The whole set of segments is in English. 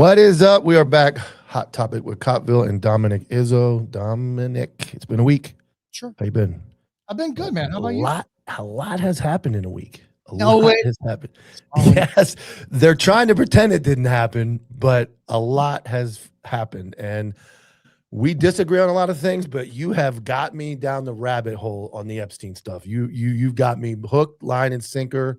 What is up? We are back. Hot topic with Cotville and Dominick Izzo. Dominick, it's been a week. Sure. How you been? I've been good, man. How about you? A lot has happened in a week. No lot way. has happened. Yes, they're trying to pretend it didn't happen, but a lot has happened. And we disagree on a lot of things, but you have got me down the rabbit hole on the Epstein stuff. You've got me hook, line, and sinker.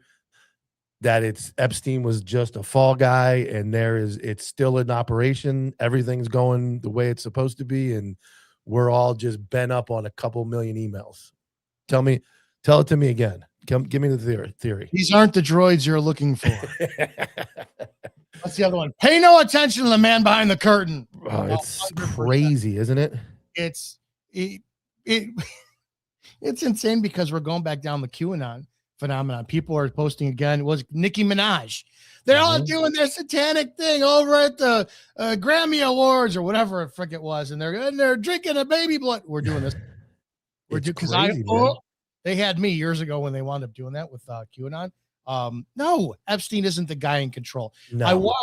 That Epstein was just a fall guy, and it's still in operation. Everything's going the way it's supposed to be, and we're all just bent up on a couple million emails. Tell it to me again. Give me the theory. These aren't the droids you're looking for. What's the other one? Pay no attention to the man behind the curtain. Oh, it's 100%. Crazy, isn't it? It's insane because we're going back down the QAnon phenomenon. People are posting again. It was Nicki Minaj. They're all doing their satanic thing over at the Grammy Awards or whatever the frick it was, and they're drinking a baby blood. We're doing this. They had me years ago when they wound up doing that with QAnon. No, Epstein isn't the guy in control. No.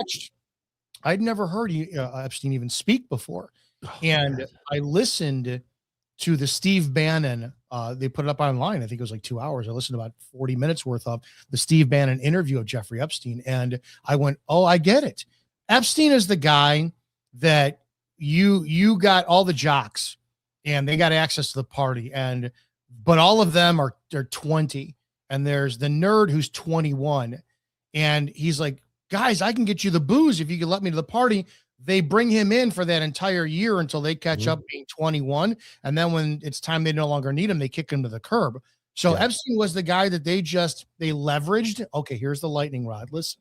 I'd never heard Epstein even speak before, and I listened to the Steve Bannon. They put it up online. I think it was like 2 hours. I listened to about 40 minutes worth of the Steve Bannon interview of Jeffrey Epstein. And I went, oh, I get it. Epstein is the guy that you got all the jocks and they got access to the party. But all of them are 20. And there's the nerd who's 21. And he's like, guys, I can get you the booze if you can let me to the party. They bring him in for that entire year until they catch up being 21. And then when it's time they no longer need him, they kick him to the curb. So Epstein was the guy that they leveraged. Okay, here's the lightning rod. Listen,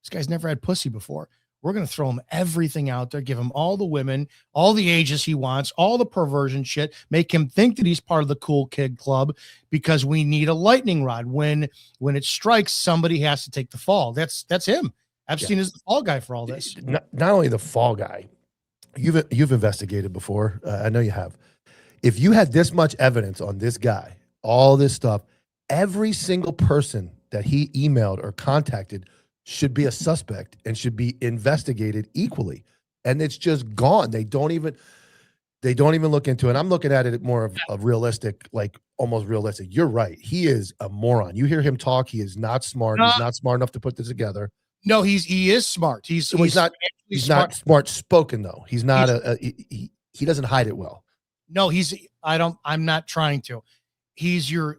this guy's never had pussy before. We're going to throw him everything out there, give him all the women, all the ages he wants, all the perversion shit, make him think that he's part of the cool kid club because we need a lightning rod. When it strikes, somebody has to take the fall. That's him. Epstein is the fall guy for all this. Not only the fall guy, you've investigated before. I know you have. If you had this much evidence on this guy, all this stuff, every single person that he emailed or contacted should be a suspect and should be investigated equally. And it's just gone. They don't even look into it. I'm looking at it more of realistic, like almost realistic. You're right. He is a moron. You hear him talk. He is not smart. He's not smart enough to put this together. No, he is smart. He's not smart spoken though. He's not he doesn't hide it well. No, I'm not trying to. He's your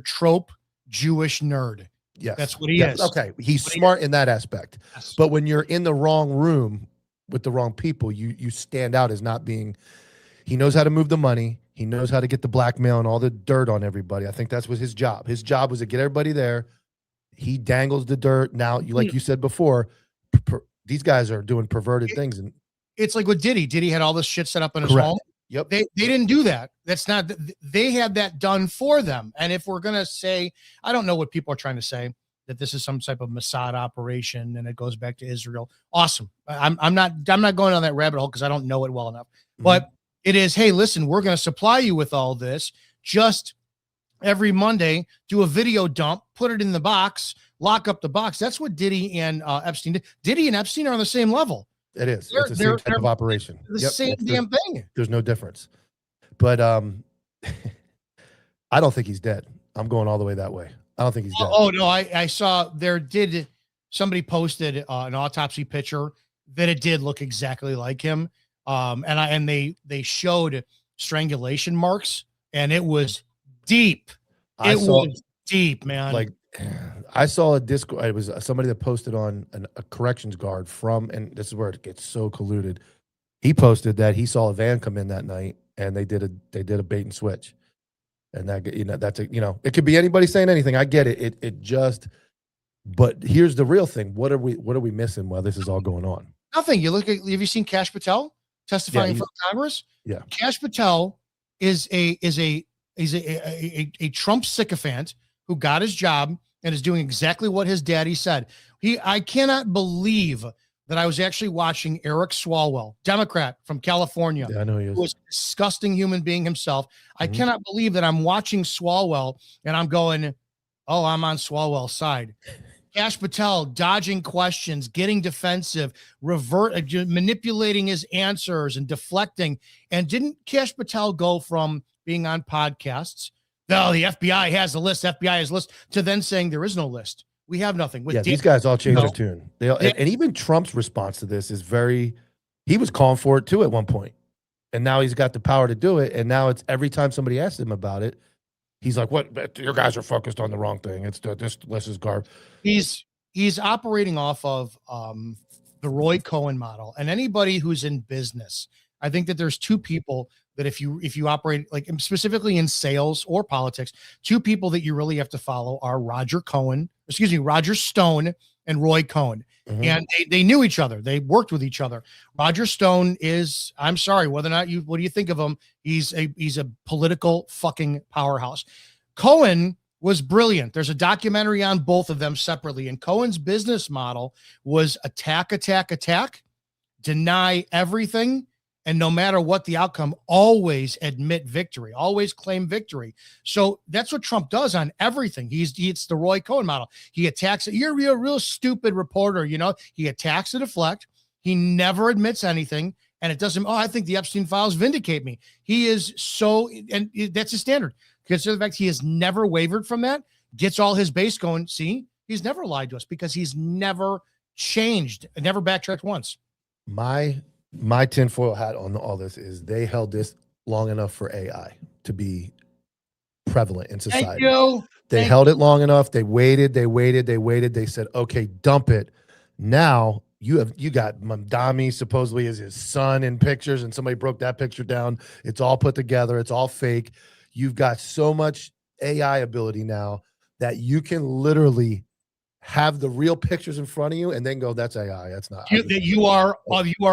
trope Jewish nerd. Yes. That's what he is. Okay. He's smart in that aspect. Yes. But when you're in the wrong room with the wrong people, you stand out as not being. He knows how to move the money. He knows how to get the blackmail and all the dirt on everybody. I think that's what his job. His job was to get everybody there. He dangles the dirt. Now, like you said before, these guys are doing perverted things. And it's like with Diddy. Diddy had all this shit set up in his home. Yep. They didn't do that. That's not. They had that done for them. And if we're gonna say, I don't know what people are trying to say, that this is some type of Mossad operation and it goes back to Israel. Awesome. I'm not going on that rabbit hole because I don't know it well enough. But it is. Hey, listen, we're gonna supply you with all this. Just every Monday, do a video dump, put it in the box, lock up the box. That's what Diddy and Epstein did. Diddy and Epstein are on the same level. It is. It's the same type of operation. The same damn thing. There's no difference. But I don't think he's dead. I'm going all the way that way. I don't think he's dead. Oh no, I saw somebody posted an autopsy picture that it did look exactly like him. And they showed strangulation marks, and it was deep. It was deep, man. Like I saw a Discord. It was somebody that posted on a corrections guard and this is where it gets so colluded. He posted that he saw a van come in that night, and they did a bait and switch, and that it could be anybody saying anything. I get it. But here's the real thing. What are we missing while this is all going on? Nothing. Have you seen Kash Patel testifying in front of Congress? Yeah. Kash Patel is a Trump sycophant who got his job and is doing exactly what his daddy said. I cannot believe that I was actually watching Eric Swalwell, Democrat from California. Yeah, I know he is. Who was a disgusting human being himself. I cannot believe that I'm watching Swalwell and I'm going, oh, I'm on Swalwell's side. Kash Patel dodging questions, getting defensive, manipulating his answers and deflecting. And didn't Kash Patel go from being on podcasts, no, the FBI has a list, FBI has a list, to then saying there is no list. We have nothing. With these guys all changed their tune. And even Trump's response to this is he was calling for it too at one point. And now he's got the power to do it. And now it's every time somebody asks him about it, he's like, "What? Your guys are focused on the wrong thing. This list is garbage." He's operating off of the Roy Cohen model. And anybody who's in business, I think that there's two people that if you operate like specifically in sales or politics, two people that you really have to follow are Roger Stone and Roy Cohen. Mm-hmm. And they knew each other. They worked with each other. Roger Stone is, I'm sorry, whether or not what do you think of him? He's a political fucking powerhouse. Cohen was brilliant. There's a documentary on both of them separately. And Cohen's business model was attack, deny everything. And no matter what the outcome, always admit victory, always claim victory. So that's what Trump does on everything. It's the Roy Cohen model. He attacks it. You're a real stupid reporter. He attacks to deflect. He never admits anything. And it doesn't, I think the Epstein files vindicate me. He is and that's his standard. Consider the fact he has never wavered from that, gets all his base going. See, he's never lied to us because he's never changed, never backtracked once. My tinfoil hat on all this is they held this long enough for AI to be prevalent in society. Thank you. They held it long enough. They waited. They said, okay, dump it. Now you got Mamdani supposedly is his son in pictures, and somebody broke that picture down. It's all put together. It's all fake. You've got so much AI ability now that you can literally have the real pictures in front of you and then go, that's AI. That's not. You are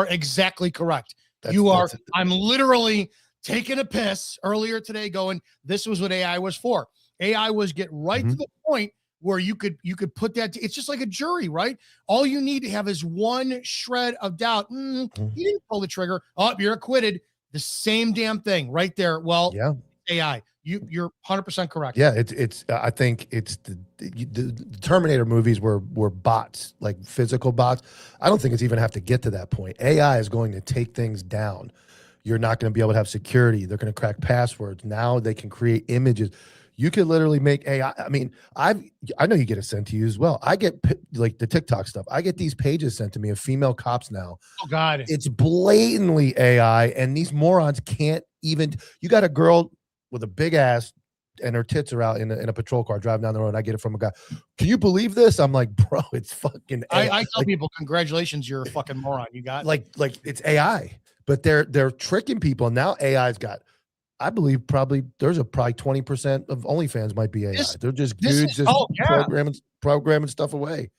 exactly correct. I'm literally taking a piss earlier today going, this was what AI was for. AI was get right to the point where you could put that. It's just like a jury, right? All you need to have is one shred of doubt. He didn't pull the trigger. Oh, you're acquitted. The same damn thing right there. Well, yeah. AI. You're 100% correct. Yeah, it's. I think it's the Terminator movies were bots, like physical bots. I don't think it's even have to get to that point. AI is going to take things down. You're not going to be able to have security. They're going to crack passwords. Now they can create images. You can literally make AI. I mean, I know you get it sent to you as well. I get like the TikTok stuff. I get these pages sent to me of female cops now. Oh God, it's blatantly AI, and these morons can't even. You got a girl with a big ass and her tits are out in a patrol car driving down the road. And I get it from a guy. Can you believe this? I'm like, bro, it's fucking AI. I tell people, congratulations, you're a fucking moron. You got like it's AI, but they're tricking people. Now AI's got, I believe probably 20% of OnlyFans might be AI. They're just dudes programming stuff away.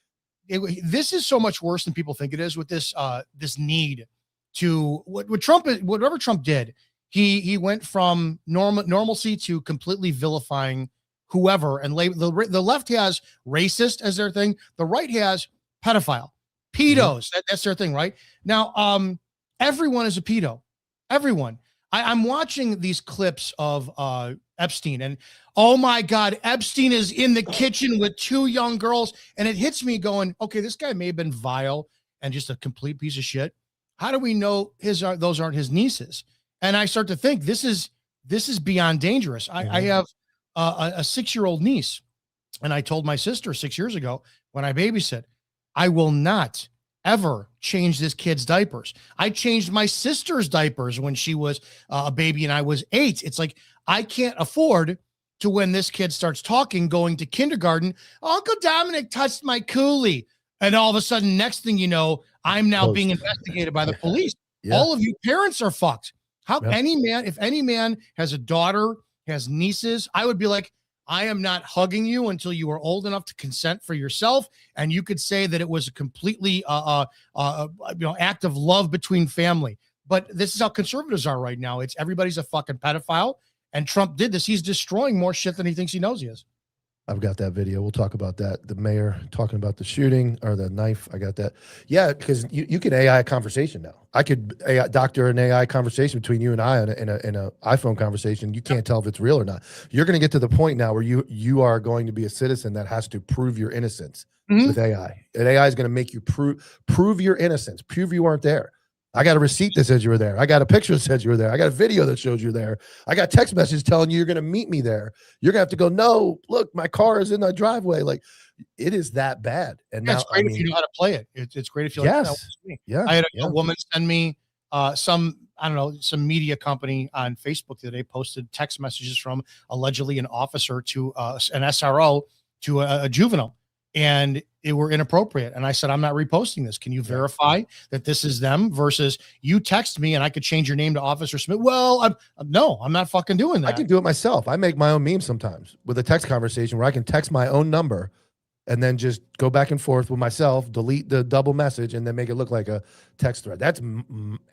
This is so much worse than people think it is with this this need to whatever Trump did. He went from normalcy to completely vilifying whoever, and the left has racist as their thing. The right has pedophile, pedos. That's their thing, right? Now, everyone is a pedo. Everyone. I'm watching these clips of Epstein, and oh my God, Epstein is in the kitchen with two young girls, and it hits me going, okay, this guy may have been vile and just a complete piece of shit. How do we know those aren't his nieces? And I start to think this is beyond dangerous. I have a 6-year-old niece, and I told my sister 6 years ago when I babysit, I will not ever change this kid's diapers. I changed my sister's diapers when she was a baby and I was 8. It's like I can't afford to, when this kid starts talking, going to kindergarten, Uncle Dominick touched my coolie. And all of a sudden, next thing you know, I'm now being investigated by the police. Yeah. All of you parents are fucked. If any man has a daughter, has nieces, I would be like, I am not hugging you until you are old enough to consent for yourself. And you could say that it was a completely act of love between family. But this is how conservatives are right now. It's everybody's a fucking pedophile. And Trump did this. He's destroying more shit than he thinks he knows he is. I've got that video. We'll talk about that. The mayor talking about the shooting or the knife. I got that. Yeah, because you can AI a conversation now. I could AI, doctor an AI conversation between you and I in a iPhone conversation. You can't tell if it's real or not. You're going to get to the point now where you are going to be a citizen that has to prove your innocence with AI. And AI is going to make you prove your innocence, prove you weren't there. I got a receipt that says you were there. I got a picture that says you were there. I got a video that shows you're there. I got text message telling you you're going to meet me there. You're going to have to go, no, look, my car is in the driveway. Like, it is that bad. And yeah, now, it's great if you know how to play it. It's great if you yes, like, yeah. I had a woman send me some, I don't know, some media company on Facebook that they posted text messages from allegedly an officer to an SRO to a juvenile, and it were inappropriate. And I said, I'm not reposting this. Can you verify that this is them? Versus you text me and I could change your name to Officer Smith. Well, I'm not fucking doing that. I can do it myself. I make my own memes sometimes with a text conversation where I can text my own number and then just go back and forth with myself, delete the double message, and then make it look like a text thread. That's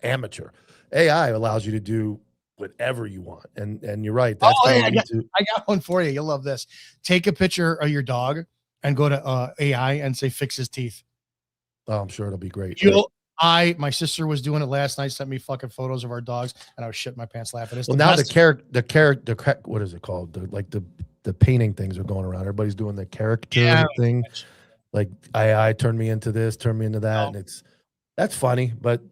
amateur. AI allows you to do whatever you want. And you're right. That's I got one for you. You'll love this. Take a picture of your dog and go to AI and say, fix his teeth. Oh, I'm sure it'll be great. My sister was doing it last night, sent me fucking photos of our dogs, and I was shitting my pants laughing. Well, now the character, what is it called? The painting things are going around. Everybody's doing the character thing. Like AI turned me into this, turned me into that. And that's funny, but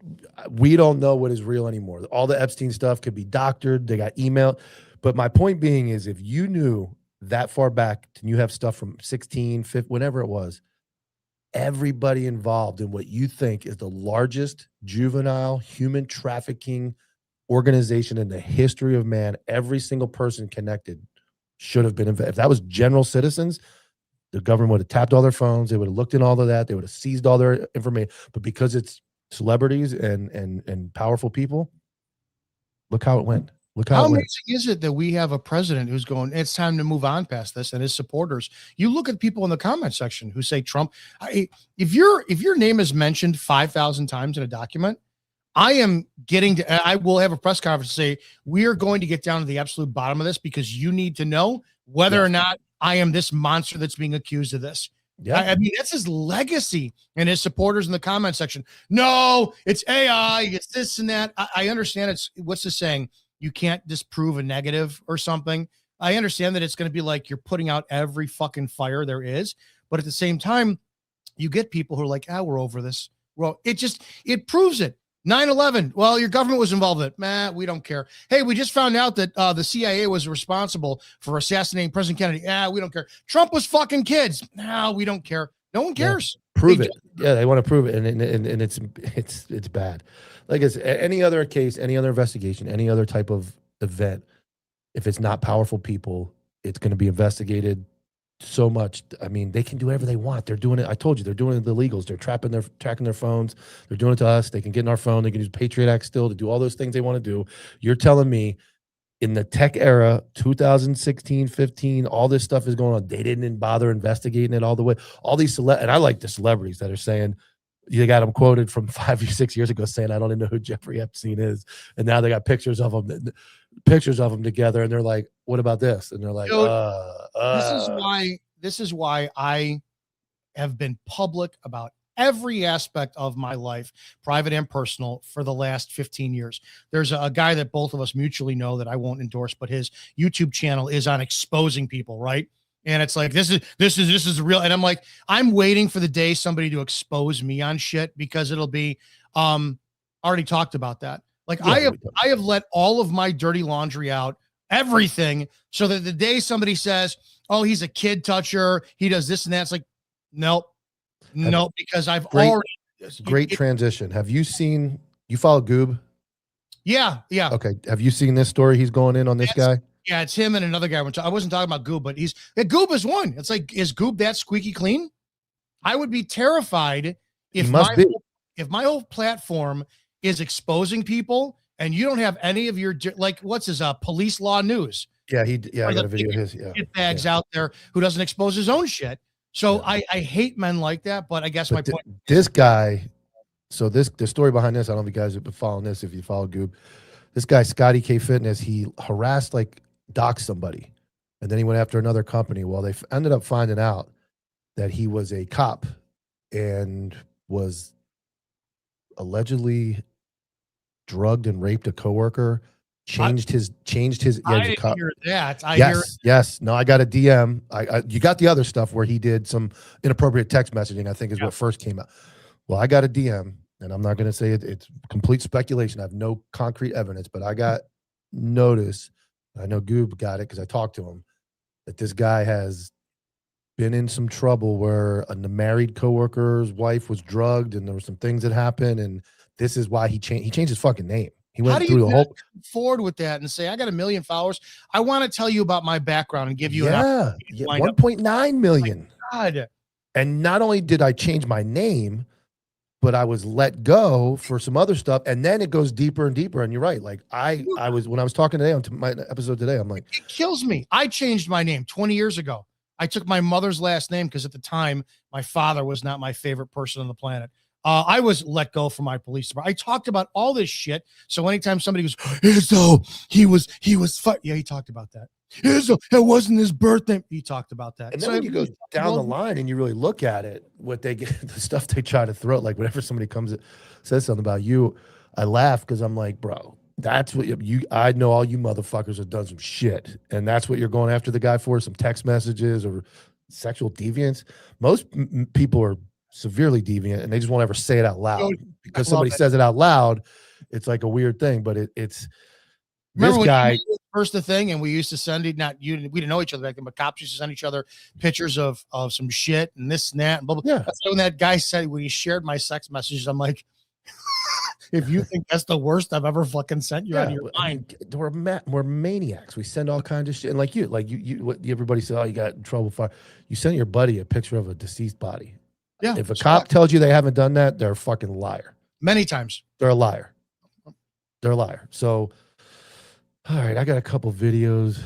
we don't know what is real anymore. All the Epstein stuff could be doctored. They got emailed. But my point being is, if you knew that far back and you have stuff from 16, 15, whenever it was, everybody involved in what you think is the largest juvenile human trafficking organization in the history of man, every single person connected should have been if that was general citizens, the government would have tapped all their phones, they would have looked in all of that, they would have seized all their information. But because it's celebrities and powerful people, look how it went. Look how amazing is it that we have a president who's going, it's time to move on past this, and his supporters. You look at people in the comment section who say Trump. If your name is mentioned 5,000 times in a document, I will have a press conference to say, we are going to get down to the absolute bottom of this, because you need to know whether or not I am this monster that's being accused of this. Yeah, I mean, that's his legacy, and his supporters in the comment section. No, it's AI, it's this and that. I understand it's, what's the saying? You can't disprove a negative or something. I understand that it's going to be like you're putting out every fucking fire there is, but at the same time, you get people who are like, we're over this. Well, it proves it. 9/11. Well, your government was involved in it. We don't care. Hey, we just found out that the CIA was responsible for assassinating President Kennedy. We don't care. Trump was fucking kids. We don't care. No one cares. Prove it. Yeah, they want to prove it, and it's bad. Like it's any other case, any other investigation, any other type of event. If it's not powerful people, it's going to be investigated so much. I mean, they can do whatever they want. They're doing it. I told you, they're doing it to the illegals. They're tracking their phones. They're doing it to us. They can get in our phone. They can use Patriot Act still to do all those things they want to do. You're telling me in the tech era, 2016, 15, all this stuff is going on. They didn't bother investigating it all the way. All these and I like the celebrities that are saying, you got them quoted from 5 or 6 years ago saying, I don't even know who Jeffrey Epstein is. And now they got pictures of them together. And they're like, what about this? And they're like, this is why I have been public about every aspect of my life, private and personal, for the last 15 years. There's a guy that both of us mutually know that I won't endorse, but his YouTube channel is on exposing people, right? And it's like, this is real. And I'm like, I'm waiting for the day somebody to expose me on shit, because it'll be, already talked about that. Like I have let all of my dirty laundry out, everything, so that the day somebody says, oh, he's a kid toucher, he does this and that, it's like, nope, because I've already. Great transition. Have you follow Goob? Yeah. Okay. Have you seen this story? He's going in on this guy. Yeah, it's him and another guy. I wasn't talking about Goob, but Goob is one. It's like, is Goob that squeaky clean? I would be terrified if my whole platform is exposing people and you don't have any of your, like, what's his police law news? Yeah, I got a video of his. Yeah, bags out there who doesn't expose his own shit. So I hate men like that. But I guess my point. This guy. So the story behind this, I don't know if you guys have been following this. If you follow Goob, this guy Scotty K Fitness, he harassed, doxed somebody, and then he went after another company. Well, they ended up finding out that he was a cop and was allegedly drugged and raped a coworker. Changed his. I didn't hear that. Yes. No, I got a DM. You got the other stuff where he did some inappropriate text messaging, I think is what first came out. Well, I got a DM, and I'm not going to say it. It's complete speculation. I have no concrete evidence, but I got notice. I know Goob got it because I talked to him, that this guy has been in some trouble where a married coworker's wife was drugged, and there were some things that happened, and this is why he changed his fucking name. He went through the whole come forward with that and say, I got 1 million followers. I want to tell you about my background and give you an opportunity. 1.9 million. Oh my God. And not only did I change my name, but I was let go for some other stuff. And then it goes deeper and deeper. And you're right. Like when I was talking today on my episode today, I'm like, it kills me. I changed my name 20 years ago. I took my mother's last name because at the time my father was not my favorite person on the planet. I was let go from my police department. I talked about all this shit. So anytime somebody goes, Izzo, he was yeah, he talked about that. Izzo, it wasn't his birthday. He talked about that. And then when you go down the line and you really look at it, what they get, the stuff they try to throw, like whenever somebody comes and says something about you, I laugh because I'm like, bro, that's what I know all you motherfuckers have done some shit. And that's what you're going after the guy for, some text messages or sexual deviance. Most people are severely deviant and they just won't ever say it out loud because somebody says it out loud. It's like a weird thing, but it's remember this guy first the thing, and we used to send it, we didn't know each other back then, but cops used to send each other pictures of some shit and this and that and blah, blah. Yeah. That's when that guy said, when he shared my sex messages, I'm like, if you think that's the worst I've ever fucking sent, you're out of your mind. We're maniacs. We send all kinds of shit. And like you what everybody said, oh, you got in trouble for. You sent your buddy a picture of a deceased body. Yeah. If a cop tells you they haven't done that, they're a fucking liar. Many times. They're a liar. They're a liar. So, all right, I got a couple videos.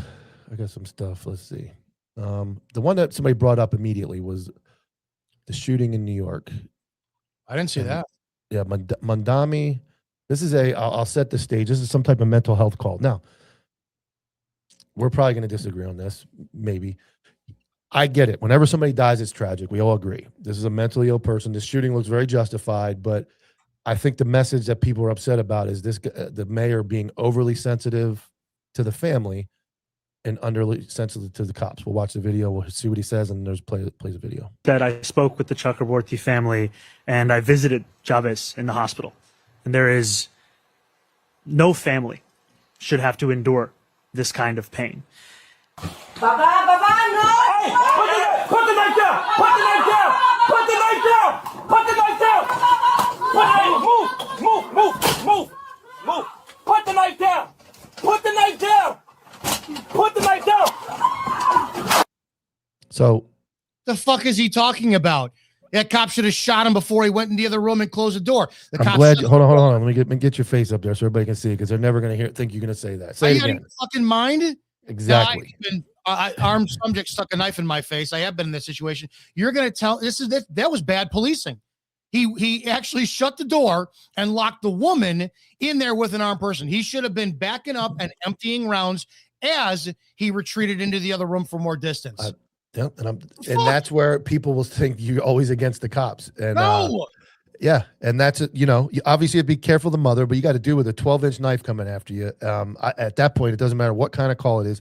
I got some stuff. Let's see. The one that somebody brought up immediately was the shooting in New York. I didn't see that. Yeah, Mandami. This is I'll set the stage. This is some type of mental health call. Now, we're probably going to disagree on this, maybe. I get it. Whenever somebody dies, it's tragic. We all agree. This is a mentally ill person. This shooting looks very justified, but I think the message that people are upset about is the mayor being overly sensitive to the family and underly sensitive to the cops. We'll watch the video. We'll see what he says, and plays a video. That I spoke with the Chakraborty family, and I visited Chavez in the hospital. And there is no family should have to endure this kind of pain. Baba, no! Hey, put the knife down! Put the knife down! Put the knife down! Put the knife down! Move! Put the knife down! Put the knife down! Put the knife down! So, the fuck is he talking about? That cop should have shot him before he went in the other room and closed the door. I'm glad. Hold on. Let me get your face up there so everybody can see it, because they're never going to think you're going to say that. Say it again. Fucking mind. Exactly. Armed subject stuck a knife in my face. I have been in this situation. You're going to tell that was bad policing. He actually shut the door and locked the woman in there with an armed person. He should have been backing up and emptying rounds as he retreated into the other room for more distance. And that's where people will think you're always against the cops. And no. Yeah, and that's it. You know, obviously, be careful of the mother, but you got to do with a 12-inch knife coming after you. At that point, it doesn't matter what kind of call it is.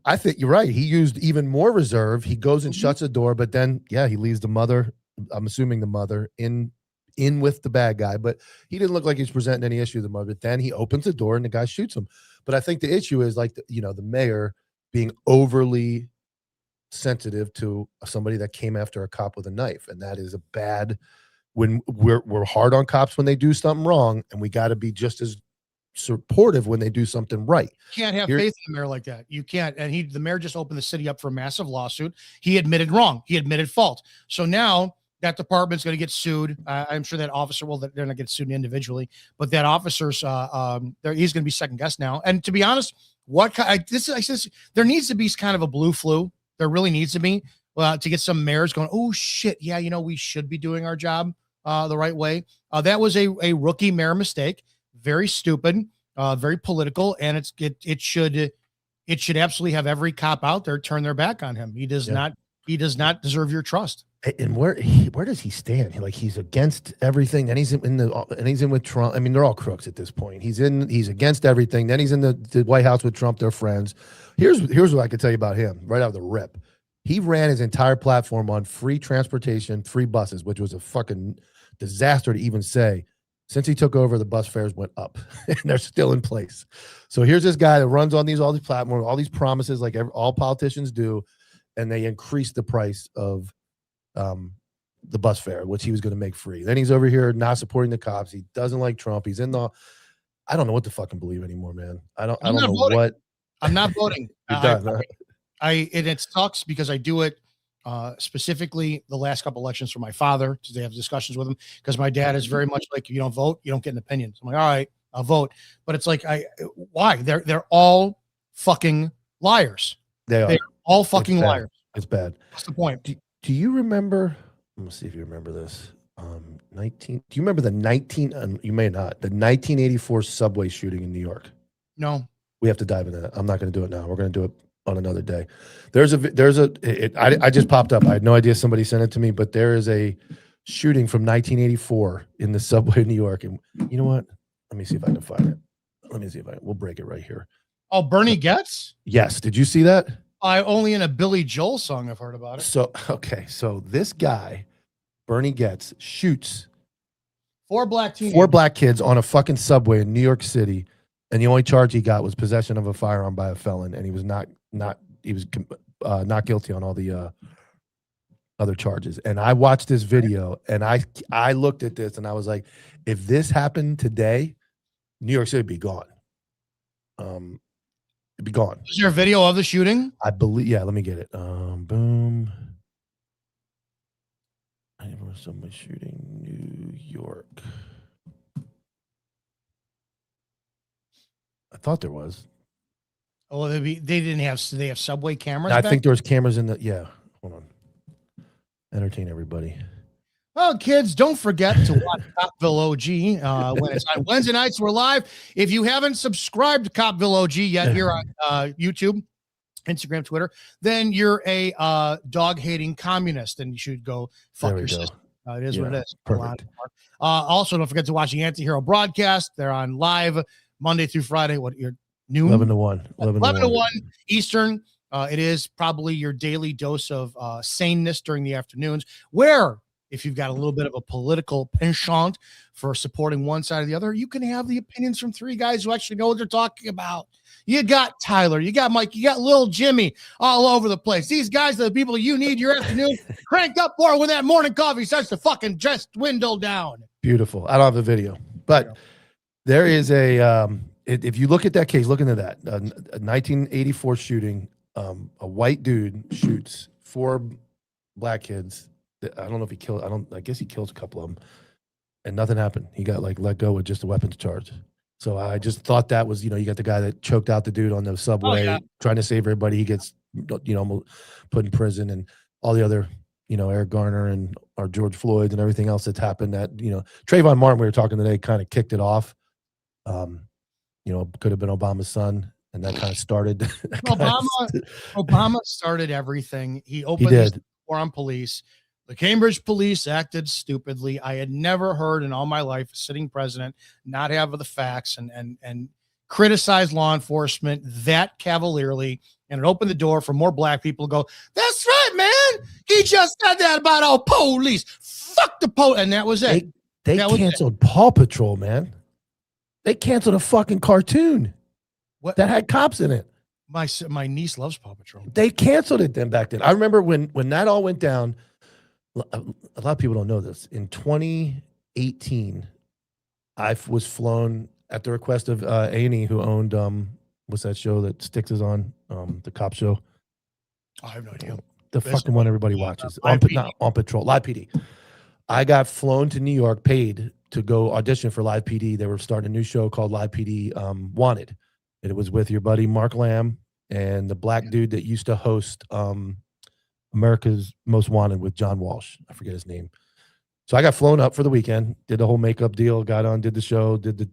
I think you're right. He used even more reserve. He goes and shuts the door, but then, he leaves the mother. I'm assuming the mother in with the bad guy, but he didn't look like he's presenting any issue to the mother. But then he opens the door and the guy shoots him. But I think the issue is like the mayor being overly sensitive to somebody that came after a cop with a knife, and that is a bad. When we're hard on cops when they do something wrong, and we got to be just as supportive when they do something right. You can't have faith in the mayor like that. You can't. And the mayor just opened the city up for a massive lawsuit. He admitted wrong. He admitted fault. So now that department's going to get sued. I'm sure that officer they're not getting sued individually, but that officer's he's going to be second guessed now. And to be honest, there needs to be kind of a blue flu. There really needs to be to get some mayors going, oh shit, yeah, we should be doing our job the right way. That was a rookie mayor mistake. Very stupid, very political, and it should it should absolutely have every cop out there turn their back on him. He does not deserve your trust. And where does he stand? Like, he's against everything. Then he's in with Trump. I mean, they're all crooks at this point. He's against everything. Then he's in the White House with Trump. They're friends. Here's what I can tell you about him right out of the rip. He ran his entire platform on free transportation, free buses, which was a fucking disaster to even say. Since he took over, the bus fares went up, and they're still in place. So here's this guy that runs on all these platforms, all these promises, like all politicians do, and they increase the price of the bus fare, which he was going to make free. Then he's over here not supporting the cops. He doesn't like Trump. He's in the. I don't know what to fucking believe anymore, man. I don't know what. I'm not voting. You're done. And it sucks because I do it specifically the last couple elections for my father, because they have discussions with him, because my dad is very much like, if you don't vote, you don't get an opinion. So I'm like, all right, I'll vote. But it's like, why? They're all fucking liars. They're all fucking liars. It's bad. What's the point? Do you remember? Let me see if you remember this. Do you remember you may not, the 1984 subway shooting in New York? No. We have to dive into that. I'm not going to do it now. We're going to do it on another day. I just popped up. I had no idea somebody sent it to me, but there is a shooting from 1984 in the subway in New York. And you know what? Let me see if I can find it. We'll break it right here. Oh, Bernie Getz? Yes. Did you see that? Only in a Billy Joel song I've heard about it. So this guy, Bernie Getz, shoots four black kids on a fucking subway in New York City, and the only charge he got was possession of a firearm by a felon, and he was not guilty on all the other charges. And I watched this video, and I looked at this, and I was like, if this happened today, New York City would be gone. It'd be gone. Is there a video of the shooting? I believe. Yeah, let me get it. Boom. I never saw my shooting, New York. I thought there was. Oh, they didn't have. They have subway cameras. I think there was cameras in the. Yeah, hold on. Entertain everybody. Well, kids, don't forget to watch Copville OG when it's on Wednesday nights. We're live. If you haven't subscribed to Copville OG yet here on YouTube, Instagram, Twitter, then you're a dog-hating communist, and you should go fuck your sister. It is what it is. Perfect. Also, don't forget to watch the Anti-Hero broadcast. They're on live Monday through Friday. What, your noon? 11 to 1. 11 to 1 Eastern. It is probably your daily dose of saneness during the afternoons, where if you've got a little bit of a political penchant for supporting one side or the other, you can have the opinions from three guys who actually know what they're talking about. You got Tyler, you got Mike, you got Lil Jimmy all over the place. These guys are the people you need your afternoon cranked up for when that morning coffee starts to fucking just dwindle down. Beautiful. I don't have the video, but there is if you look at that case, look into that. A 1984 shooting, a white dude shoots 4 black kids. I don't know if he killed. I guess he kills a couple of them, and nothing happened. He got let go with just a weapons charge. So I just thought that was, you got the guy that choked out the dude on the subway trying to save everybody. He gets, put in prison, and all the other, Eric Garner and our George Floyd and everything else that's happened. That Trayvon Martin, we were talking today, kind of kicked it off. Could have been Obama's son. And that kind of started. Obama started everything. He opened the war on police. The Cambridge police acted stupidly. I had never heard in all my life a sitting president not have the facts and criticize law enforcement that cavalierly. And it opened the door for more black people to go, that's right, man. He just said that about our police. Fuck the police. And that was it. They canceled Paw Patrol, man. They canceled a fucking cartoon that had cops in it. My niece loves Paw Patrol. They canceled it back then. I remember when that all went down. A lot of people don't know this. In 2018, I was flown at the request of A&E, who owned what's that show that Styx is on, the cop show. I have no idea. The fucking one everybody watches. On Patrol, Live PD. I got flown to New York, paid to go audition for Live PD. They were starting a new show called Live PD Wanted. And it was with your buddy Mark Lamb and the black dude that used to host America's Most Wanted with John Walsh. I forget his name. So I got flown up for the weekend, did the whole makeup deal, got on, did the show, did the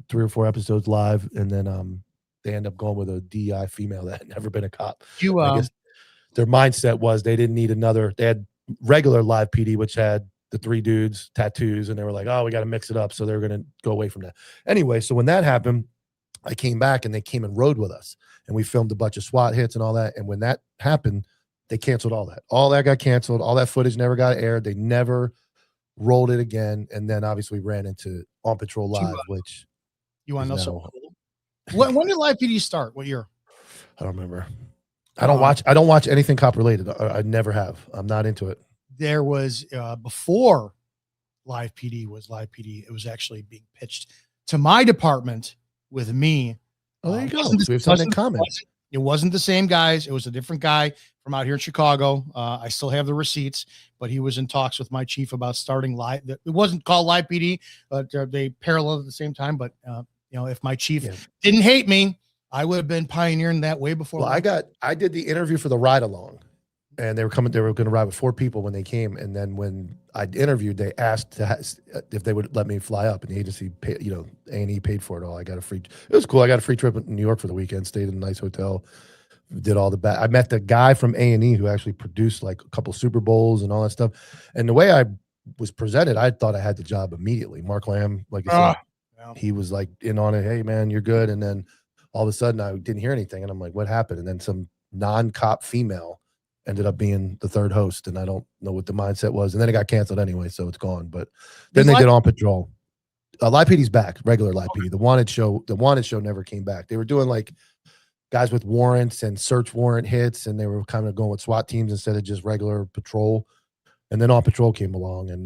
3 or 4 episodes live, and then they end up going with a DEI female that had never been a cop. You I guess their mindset was they didn't need another. They had regular live PD, which had the 3 dudes, tattoos, and they were like, oh, we got to mix it up. So they're going to go away from that. Anyway, so when that happened, I came back and they came and rode with us, and we filmed a bunch of SWAT hits and all that. And when that happened, they canceled all that. All that got canceled. All that footage never got aired. They never rolled it again. And then obviously ran into On Patrol Live, which you want to know now, something cool? When did live PD start? What year? I don't remember. I don't watch anything cop related. I never have. I'm not into it. There was before live PD was live PD. It was actually being pitched to my department with me. Oh, there you go. So we have something in common. It wasn't the same guys. It was a different guy from out here in Chicago. I still have the receipts, but he was in talks with my chief about starting live. It wasn't called live PD, but they paralleled at the same time. But if my chief didn't hate me, I would have been pioneering that way before. Well, I did the interview for the ride along, and they were going to ride with 4 people when they came. And then when I interviewed, they asked if they would let me fly up, and the agency paid, A&E paid for it all. It was cool. I got a free trip to New York for the weekend, stayed in a nice hotel, did all the I met the guy from A&E who actually produced like a couple Super Bowls and all that stuff. And the way I was presented, I thought I had the job immediately. Mark Lamb, like I said, he was like in on it. Hey man, you're good. And then all of a sudden I didn't hear anything. And I'm like, what happened? And then some non-cop female ended up being the 3rd host. And I don't know what the mindset was. And then it got canceled anyway. So it's gone. But then they did On Patrol. Live PD's back, regular Live PD. The Wanted show never came back. They were doing like guys with warrants and search warrant hits. And they were kind of going with SWAT teams instead of just regular patrol. And then On Patrol came along. And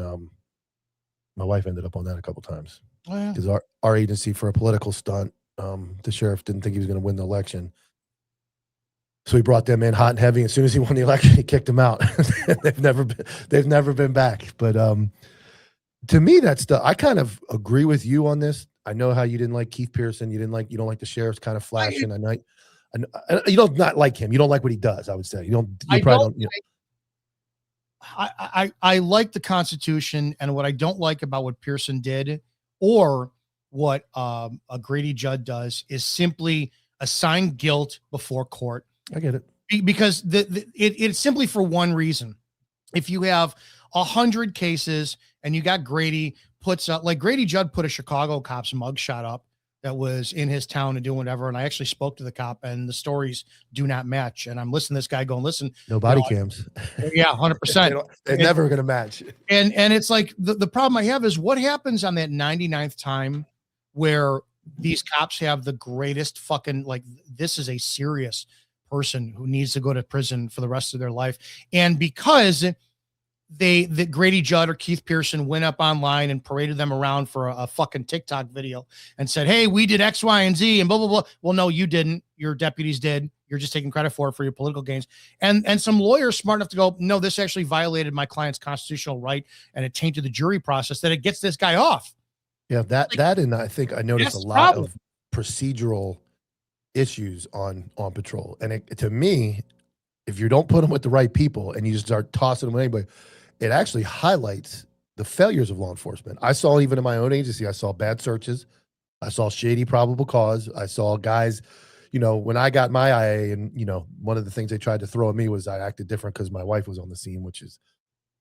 my wife ended up on that a couple times. Because our agency, for a political stunt, the sheriff didn't think he was going to win the election. So he brought them in hot and heavy. As soon as he won the election, he kicked them out. They've never been back. But to me, I kind of agree with you on this. I know how you didn't like Keith Pearson. You don't like the sheriff's kind of flashing. You don't not like him. You don't like what he does. I would say I like the Constitution, and what I don't like about what Pearson did, or what a Grady Judd does, is simply assign guilt before court. I get it. Because it's simply for one reason. If you have 100 cases and you got Grady puts up, like Grady Judd put a Chicago cop's mugshot up that was in his town and doing whatever. And I actually spoke to the cop, and the stories do not match. And I'm listening to this guy going, listen. No body cams. Yeah, 100%. They're never going to match. And it's like the problem I have is what happens on that 99th time where these cops have the greatest fucking, like, this is a serious person who needs to go to prison for the rest of their life. And because that Grady Judd or Keith Pearson went up online and paraded them around for a fucking TikTok video and said, hey, we did X, Y, and Z and blah, blah, blah. Well, no, you didn't. Your deputies did. You're just taking credit for it for your political gains. And some lawyers smart enough to go, no, this actually violated my client's constitutional right, and it tainted the jury process, that it gets this guy off. Yeah, and I think I noticed a lot of procedural issues on Patrol. And to me, if you don't put them with the right people and you just start tossing them with anybody, it actually highlights the failures of law enforcement. I saw, even in my own agency, I saw bad searches. I saw shady probable cause. I saw guys, when I got my IA, and, one of the things they tried to throw at me was I acted different because my wife was on the scene, which is,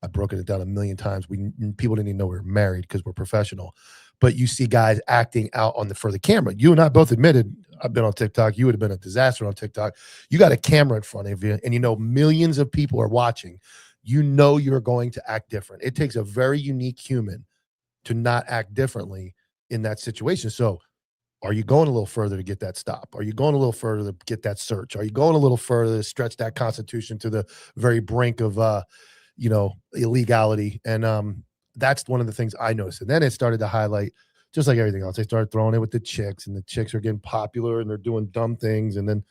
I've broken it down a million times. People didn't even know we were married because we're professional. But you see guys acting out for the camera. You and I both admitted, I've been on TikTok. You would have been a disaster on TikTok. You got a camera in front of you, and millions of people are watching. You're going to act different. It takes a very unique human to not act differently in that situation. So are you going a little further to get that stop? Are you going a little further to get that search? Are you going a little further to stretch that Constitution to the very brink of, illegality? And that's one of the things I noticed. And then it started to highlight, just like everything else, they started throwing it with the chicks, and the chicks are getting popular and they're doing dumb things. And then,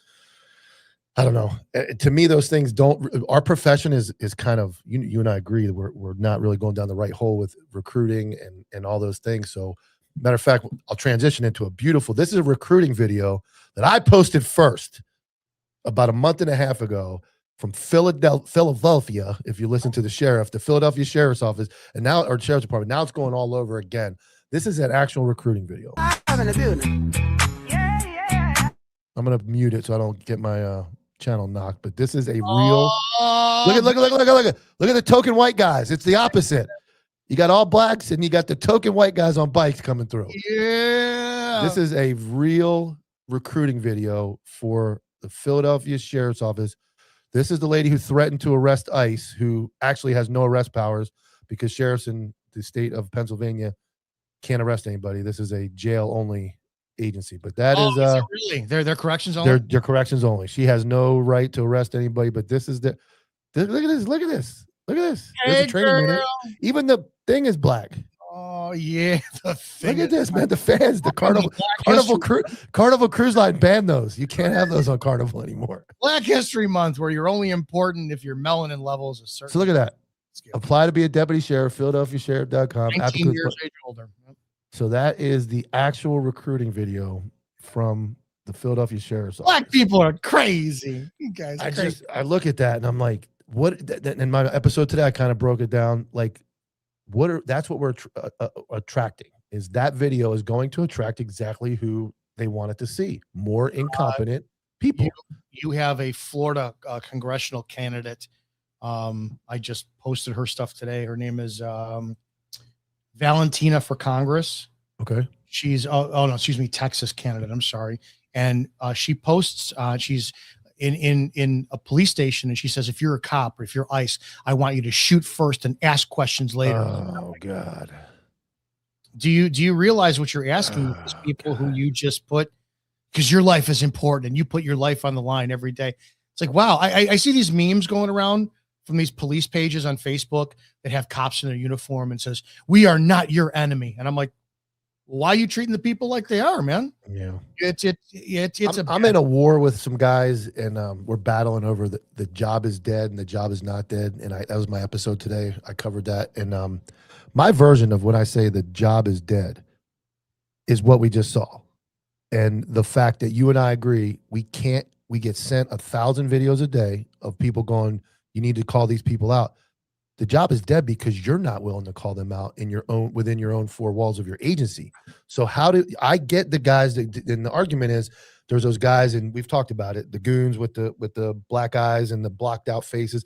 I don't know. To me, those things our profession is kind of, you and I agree that we're not really going down the right hole with recruiting and all those things. So, matter of fact, I'll transition into this is a recruiting video that I posted first about a month and a half ago from Philadelphia. If you listen to the Philadelphia Sheriff's Office, or Sheriff's Department, now it's going all over again. This is an actual recruiting video. I'm in the building. I'm gonna mute it so I don't get my channel knocked. But this is a real. Look at the token white guys. It's the opposite. You got all blacks and you got the token white guys on bikes coming through. Yeah. This is a real recruiting video for the Philadelphia Sheriff's Office. This is the lady who threatened to arrest ICE, who actually has no arrest powers because sheriffs in the state of Pennsylvania can't arrest anybody. This is a jail-only agency. But that is really? They're corrections only? They're corrections only. She has no right to arrest anybody, but this is the look at this. Look at this. Look at this. There's a training unit. Even the thing is black. Oh yeah, the thing. Look at this, man. The fans, the Carnival Cruise Line banned those. You can't have those on Carnival anymore. Black History Month, where you're only important if your melanin levels a certain. So look at that. Apply to be a deputy sheriff, PhiladelphiaSheriff.com. 19 years age older. Yep. So that is the actual recruiting video from the Philadelphia Sheriff's Office. Black people are crazy. You guys are crazy. I look at that and I'm like, what? In my episode today, I kind of broke it down. Like, that's what we're attracting. Is that video is going to attract exactly who they wanted to see? More incompetent people. You have a Florida congressional candidate. I just posted her stuff today. Her name is Valentina for Congress. Okay. She's Texas candidate. I'm sorry. And she posts. She's in a police station, and she says, if you're a cop or if you're ICE, I want you to shoot first and ask questions later. Oh God. Do you realize what you're asking these people who you just put, because your life is important and you put your life on the line every day? It's like, wow, I see these memes going around from these police pages on Facebook that have cops in their uniform and says, we are not your enemy. And I'm like, why are you treating the people like they are, man? Yeah. I'm in a war with some guys, and we're battling over the job is dead and the job is not dead. And that was my episode today. I covered that. And my version of when I say the job is dead is what we just saw. And the fact that you and I agree, we get sent 1,000 videos a day of people going, you need to call these people out. The job is dead because you're not willing to call them out within your own four walls of your agency. So how do I get the guys and the argument is there's those guys, and we've talked about it, the goons with the black eyes and the blocked out faces.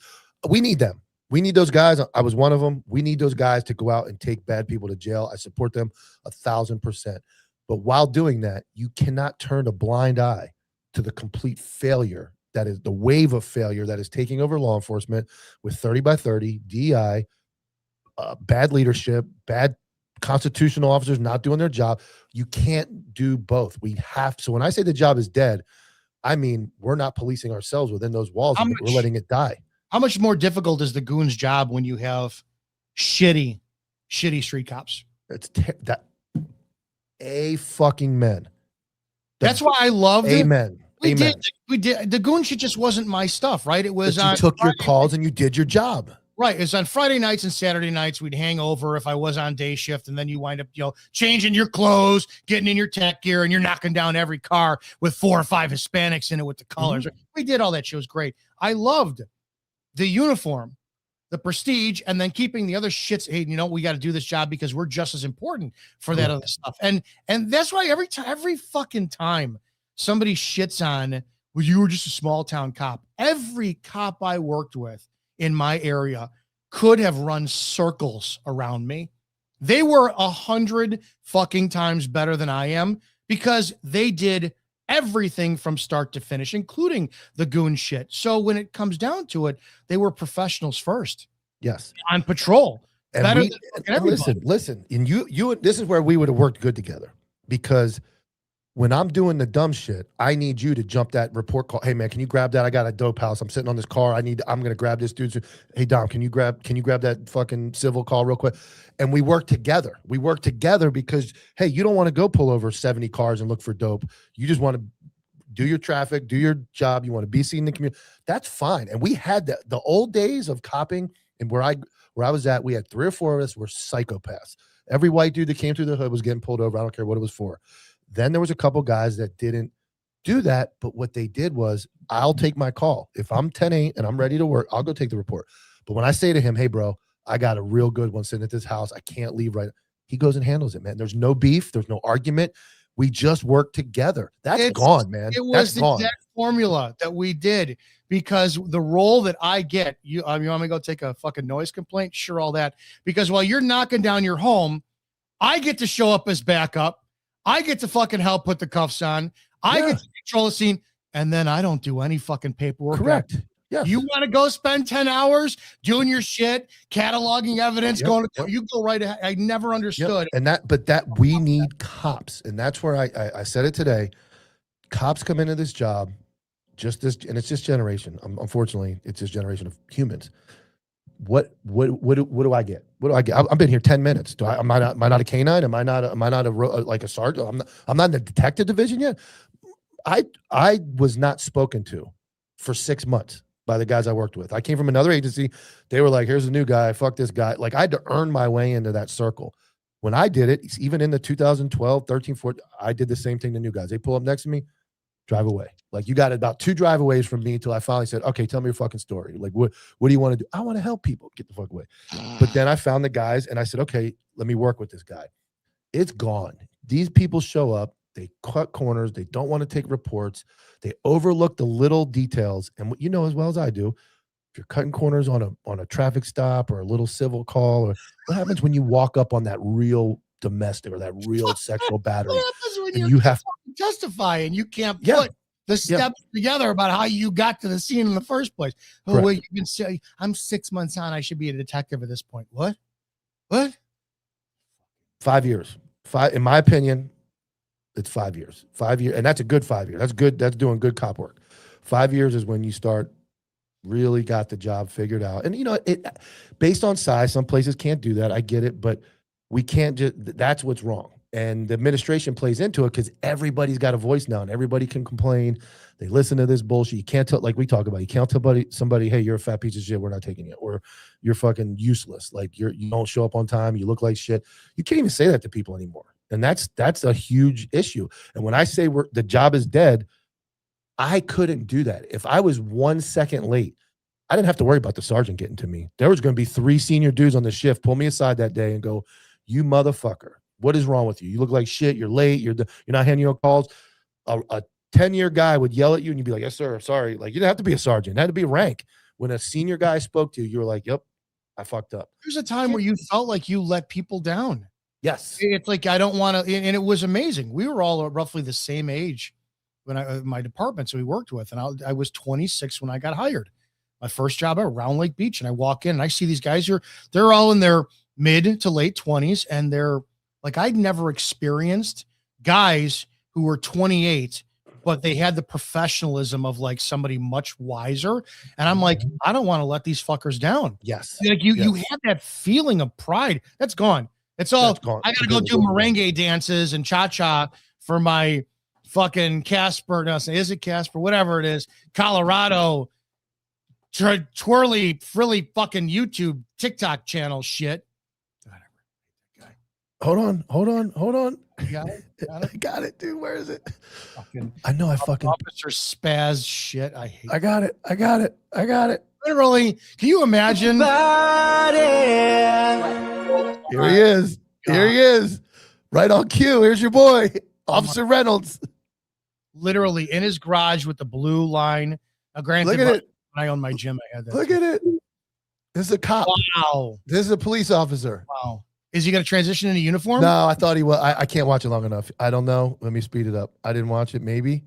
We need them. We need those guys. I was one of them. We need those guys to go out and take bad people to jail. I support them 1,000%. But while doing that, you cannot turn a blind eye to the complete failure that is the wave of failure that is taking over law enforcement with 30 by 30, DEI, bad leadership, bad constitutional officers not doing their job. You can't do both. So when I say the job is dead, I mean, we're not policing ourselves within those walls. We're letting it die. How much more difficult is the goon's job when you have shitty street cops? Fucking men. That's why I love amen. We did. The goon shit just wasn't my stuff, right? It was you took your calls and you did your job. Right. It's on Friday nights and Saturday nights. We'd hang over if I was on day shift, and then you wind up, changing your clothes, getting in your tech gear, and you're knocking down every car with 4 or 5 Hispanics in it with the colors. Mm-hmm. We did all that shit. It was great. I loved the uniform, the prestige, and then keeping the other shits. Hey, we got to do this job because we're just as important for that other stuff. And that's why every fucking time somebody shits on, well, you were just a small town cop. Every cop I worked with in my area could have run circles around me. They were 100 fucking times better than I am because they did everything from start to finish, including the goon shit. So when it comes down to it, they were professionals first. Yes. On patrol. And listen. And you, this is where we would have worked good together, because when I'm doing the dumb shit, I need you to jump that report call. Hey man, can you grab that? I got a dope house. I'm sitting on this car. I'm going to grab this dude. Hey Dom, can you grab that fucking civil call real quick? And we work together. We work together because, hey, you don't want to go pull over 70 cars and look for dope. You just want to do your traffic, do your job. You want to be seen in the community. That's fine. And we had the old days of copping, and where I was at, we had 3 or 4 of us were psychopaths. Every white dude that came through the hood was getting pulled over. I don't care what it was for. Then there was a couple guys that didn't do that, but what they did was, I'll take my call. If I'm 10-8 and I'm ready to work, I'll go take the report. But when I say to him, hey, bro, I got a real good one sitting at this house, I can't leave right now, he goes and handles it, man. There's no beef. There's no argument. We just work together. That's It's- gone, man. It That's was the gone. exact formula that we did, because the role that I get, you want me to go take a fucking noise complaint? Sure, all that. Because while you're knocking down your home, I get to show up as backup. I get to fucking help put the cuffs on. I get to control the scene, and then I don't do any fucking paperwork. Correct. Yes. You want to go spend 10 hours doing your shit, cataloging evidence, going to court, you go right ahead. I never understood. But we need cops. And that's where I said it today. Cops come into this job, and it's this generation. Unfortunately, it's this generation of humans. What do I get? What do I get? I've been here 10 minutes. Am I not a canine? Am I not like a sergeant? I'm not in the detective division yet. I was not spoken to for 6 months by the guys I worked with. I came from another agency. They were like, here's a new guy. Fuck this guy. Like, I had to earn my way into that circle. When I did it, even in the 2012, 13, 14, I did the same thing to new guys. They pull up next to me, drive away. Like, you got about 2 drive-aways from me until I finally said, okay, tell me your fucking story. Like, what do you want to do? I want to help people. Get the fuck away. But then I found the guys and I said, okay, let me work with this guy. It's gone. These people show up. They cut corners. They don't want to take reports. They overlook the little details. And what you know as well as I do, if you're cutting corners on a traffic stop or a little civil call, or what happens when you walk up on that real domestic or that real sexual battery? What happens when and you have to testify and you can't put the steps together about how you got to the scene in the first place? Oh, Correct. wait, you can say I'm 6 months on. I should be a detective at this point. What? 5 years. In my opinion, it's 5 years. 5 years, and that's a good 5 years. That's good. That's doing good cop work. 5 years is when you start really got the job figured out. And it based on size, some places can't do that. I get it, but we can't just. That's what's wrong. And the administration plays into it because everybody's got a voice now, and everybody can complain. They listen to this bullshit. You can't tell, like we talk about. You can't tell somebody, hey, you're a fat piece of shit. We're not taking it, or you're fucking useless. Like you don't show up on time. You look like shit. You can't even say that to people anymore. And that's a huge issue. And when I say the job is dead, I couldn't do that. If I was 1 second late, I didn't have to worry about the sergeant getting to me. There was going to be 3 senior dudes on the shift pull me aside that day and go, you motherfucker, what is wrong with you? You look like shit. You're late. You're not handing your calls. A 10-year guy would yell at you and you'd be like, yes, sir. Sorry. Like, you didn't have to be a sergeant. It had to be rank. When a senior guy spoke to you, you were like, yep, I fucked up. There's a time where you felt like you let people down. Yes. It's like, I don't want to, and it was amazing. We were all roughly the same age when my departments we worked with. And I was 26 when I got hired. My first job at Round Lake Beach. And I walk in and I see these guys they're all in their mid to late 20s. And they're like, I'd never experienced guys who were 28, but they had the professionalism of like somebody much wiser. And I'm like, I don't want to let these fuckers down. Yes. Like you have that feeling of pride. That's gone. It's all gone. I gotta go do merengue dances and cha-cha for my fucking Casper. No, is it Casper? Whatever it is, Colorado twirly frilly fucking YouTube TikTok channel shit. Hold on. You got it? I got it, dude. Where is it? Fucking I know I fucking officer spaz shit. I hate I got it. literally. Can you imagine? Here he is. Here he is. Right on cue. Here's your boy, Officer Reynolds. Literally in his garage with the blue line. Granted, Look at it. when I owned my gym, I had that. Look at it. This is a cop. Wow. This is a police officer. Wow. Is he going to transition into uniform? No, I thought he was. I can't watch it long enough. I don't know. Let me speed it up. I didn't watch it. Maybe.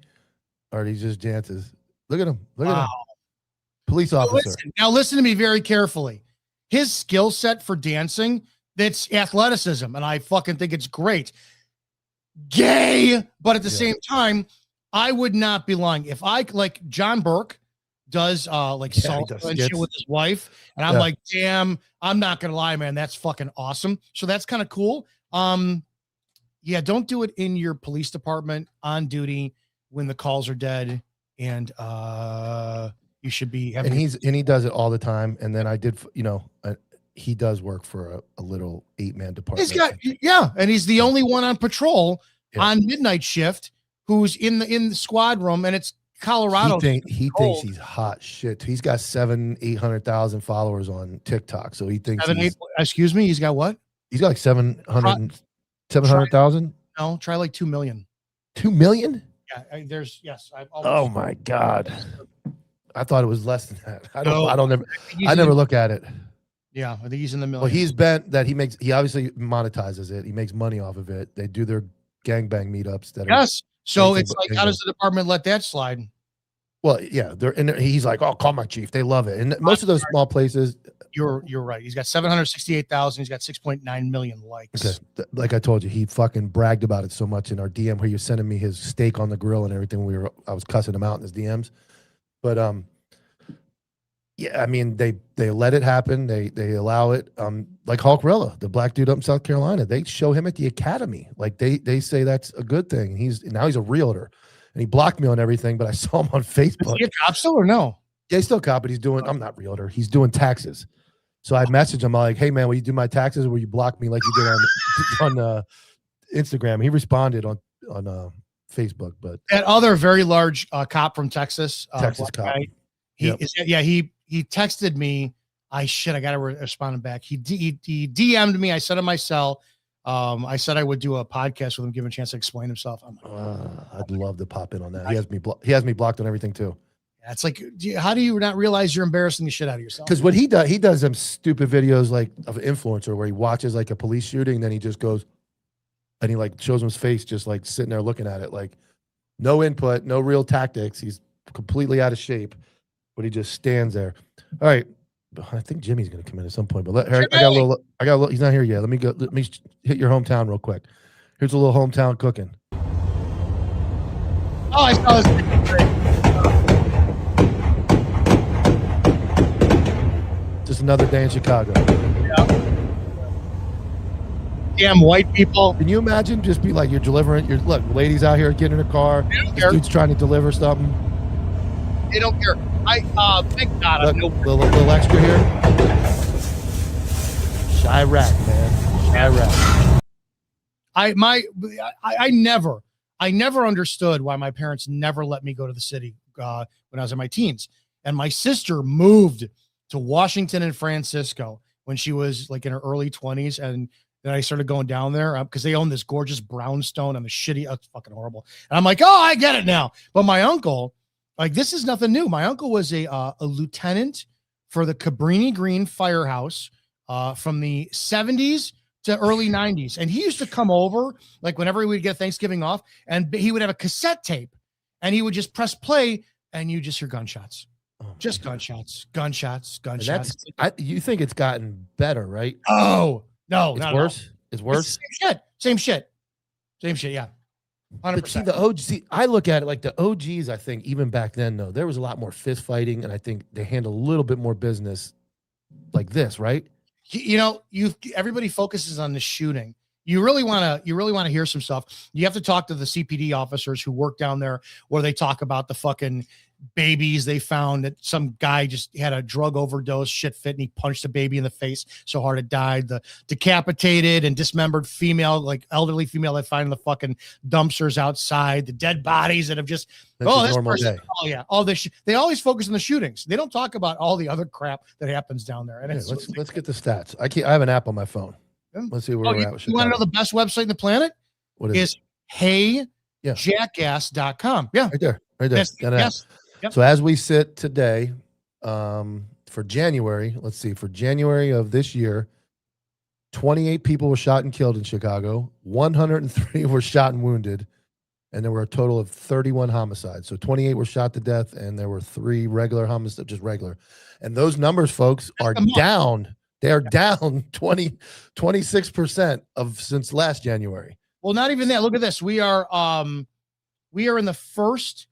Or he's just Jances. Look at him. Look at him. Police officer. Now listen to me very carefully. His skill set for dancing, that's athleticism. And I fucking think it's great. Gay. But at the same time, I would not be lying. If I, like John Burke does salsa and shit with his wife. And I'm like, damn, I'm not going to lie, man. That's fucking awesome. So that's kind of cool. Yeah, don't do it in your police department on duty when the calls are dead. And you should be having. And he does it all the time. And then I did, he does work for a little 8-man department. And he's the only one on patrol on midnight shift who's in the squad room, and it's Colorado. He thinks he's hot shit. He's got 800,000 followers on TikTok. So he thinks excuse me, he's got what? He's got like 700,000. No, try like 2 million. 2 million? Yeah, yes. Oh my God. I thought it was less than that. I I never look at it. Yeah, I think he's in the Well, millions. he's bent that he obviously monetizes it. He makes money off of it. They do their gangbang meetups that are So anything it's but like, how does the department let that slide? well, yeah, he's like, "Oh, call my chief." They love it. And most of those small places, You're right. He's got 768,000. He's got 6.9 million likes. okay, like I told you, he fucking bragged about it so much in our DM where he was sending me his steak on the grill and everything. I was cussing him out in his DMs. But yeah, I mean, they let it happen. They allow it. Like Hulk Rilla, the black dude up in South Carolina, they show him at the academy. Like they say that's a good thing. He's a realtor, and he blocked me on everything. But I saw him on Facebook. Is he a cop still or no? Yeah, he's still a cop, but I'm not realtor. He's doing taxes. So I messaged him like, "Hey man, will you do my taxes, or will you block me like you did on Instagram?" He responded on Facebook, but that other very large cop from Texas, Texas cop. Guy, he texted me. I got to respond back. He DM'd me. I sent him my cell. I said I would do a podcast with him, give him a chance to explain himself. I'm like, I'd love to pop in on that. He has me blocked on everything too. Yeah, it's like, how do you not realize you're embarrassing the shit out of yourself? Because what he does some stupid videos like of an influencer where he watches like a police shooting, then he just goes and he like shows him his face, just like sitting there looking at it, like no input, no real tactics. He's completely out of shape, but he just stands there. All right. I think Jimmy's going to come in at some point, but I got a little, he's not here yet. Let me hit your hometown real quick. Here's a little hometown cooking. Oh, I saw this. Just another day in Chicago. Yeah. Damn white people. Can you imagine just be like, you're delivering, look, ladies out here getting in a car. This dude's trying to deliver something. They don't care. Thank God. Look, little extra here. Chirac, man. Chirac. I never understood why my parents never let me go to the city when I was in my teens. And my sister moved to Washington and Francisco when she was like in her early 20s. And then I started going down there because they own this gorgeous brownstone and the shitty, it's fucking horrible. And I'm like, oh, I get it now. But my uncle, like, this is nothing new. My uncle was a lieutenant for the Cabrini Green Firehouse from the 70s to early 90s. And he used to come over, like, whenever we'd get Thanksgiving off, and he would have a cassette tape, and he would just press play, and you just hear gunshots. Just gunshots. You think it's gotten better, right? Oh, no. It's worse? It's worse? Same shit. Yeah. 100%. But see, the OG, I look at it like the OGs, I think, even back then, though, there was a lot more fist fighting, and I think they handle a little bit more business like this, right? You know, everybody focuses on the shooting. You really want to hear some stuff. You have to talk to the CPD officers who work down there, where they talk about the fucking babies they found, that some guy just had a drug overdose, shit fit, and he punched a baby in the face so hard it died. The decapitated and dismembered female, like elderly female, they find in the fucking dumpsters outside. The dead bodies that have just this person. Day. Oh yeah, all this shit. They always focus on the shootings. They don't talk about all the other crap that happens down there. And let's get the stats. I have an app on my phone. Yeah. Let's see where we're at. You want to know the best website in the planet? What is it? HeyJackass.com. Yeah, right there. Yes. Yep. So as we sit today, for January, let's see, for January of this year, 28 people were shot and killed in Chicago. 103 were shot and wounded, and there were a total of 31 homicides. So 28 were shot to death, and there were 3 regular homicides, just regular. And those numbers, folks, are down. They are down 26% of since last January. Well, not even that. Look at this. We are in the first